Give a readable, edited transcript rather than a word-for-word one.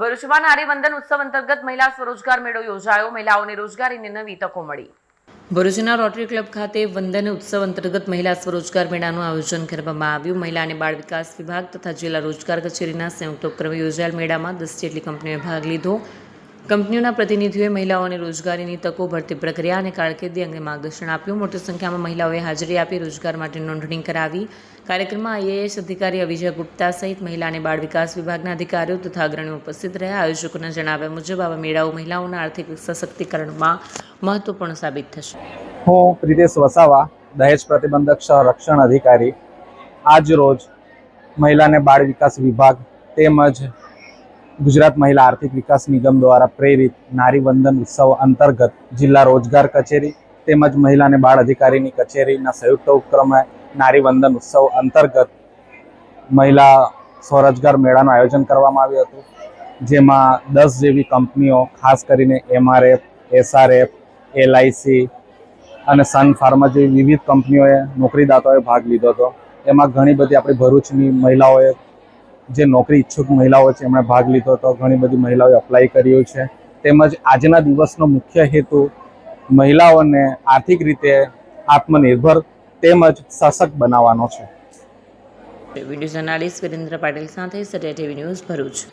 ભરૂચમાં નારી વંદન ઉત્સવ અંતર્ગત મહિલા સ્વરોજગાર મેળો યોજાયો. મહિલાઓને રોજગારીની નવી તકો મળી. ભરૂચના રોટરી ક્લબ ખાતે વંદન ઉત્સવ અંતર્ગત મહિલા સ્વરોજગાર મેળાનું આયોજન કરવામાં આવ્યું. મહિલા અને બાળ વિકાસ વિભાગ તથા જિલ્લા રોજગાર કચેરીના સંયુક્ત ઉપક્રમે યોજાયેલ મેળામાં 10 જેટલી કંપનીઓએ ભાગ લીધો. કંપનીઓના પ્રતિનિધિઓએ મહિલાઓને રોજગારીની તકો, ભરતી પ્રક્રિયા અને કારકિર્દી અંગે માર્ગદર્શન આપ્યું. મોટી સંખ્યામાં મહિલાઓએ હાજરી આપી રોજગાર માટે નોંધણી કરાવી. કાર્યક્રમમાં IAS અધિકારી અવિજા ગુપ્તા સહિત મહિલા અને બાળ વિકાસ વિભાગના અધિકારીઓ તથા અગ્રણીઓ ઉપસ્થિત રહ્યા. આયોજકોના જણાવ્યા મુજબ આવા મેળાઓ મહિલાઓના આર્થિક સશક્તિકરણમાં મહત્વપૂર્ણ સાબિત થશે. હું પ્રિતેશ વસાવા, દહેજ પ્રતિબંધક સંરક્ષણ અધિકારી, આજ રોજ મહિલા અને બાળ વિકાસ વિભાગ તેમજ ગુજરાત મહિલા આર્થિક વિકાસ નિગમ દ્વારા પ્રેરિત નારી વંદન ઉત્સવ અંતર્ગત જિલ્લા રોજગાર કચેરી તેમજ મહિલા અને બાળ અધિકારીની કચેરીના સંયુક્ત ઉપક્રમે નારી વંદન ઉત્સવ અંતર્ગત મહિલા સ્વરોજગાર મેળાનું આયોજન કરવામાં આવ્યું હતું, જેમાં 10 જેવી કંપનીઓ, ખાસ કરીને MRF, SRF, LIC અને સન ફાર્મા જેવી વિવિધ કંપનીઓએ, નોકરીદાતાઓએ ભાગ લીધો હતો. એમાં ઘણી બધી આપણી ભરૂચની મહિલાઓએ, જે નોકરી ઈચ્છુક મહિલાઓ છે, એમણે ભાગ લીધો હતો. ઘણી બધી મહિલાઓએ અપ્લાય કર્યું છે. તેમજ આજના દિવસનો મુખ્ય હેતુ મહિલાઓને આર્થિક રીતે આત્મનિર્ભર તેમજ સશક્ત બનાવવાનો છે. વિડીયો જર્નાલિસ્ટ વિરેન્દ્ર પાટીલ સાથે સત્યા TV ન્યૂઝ ભરૂચ.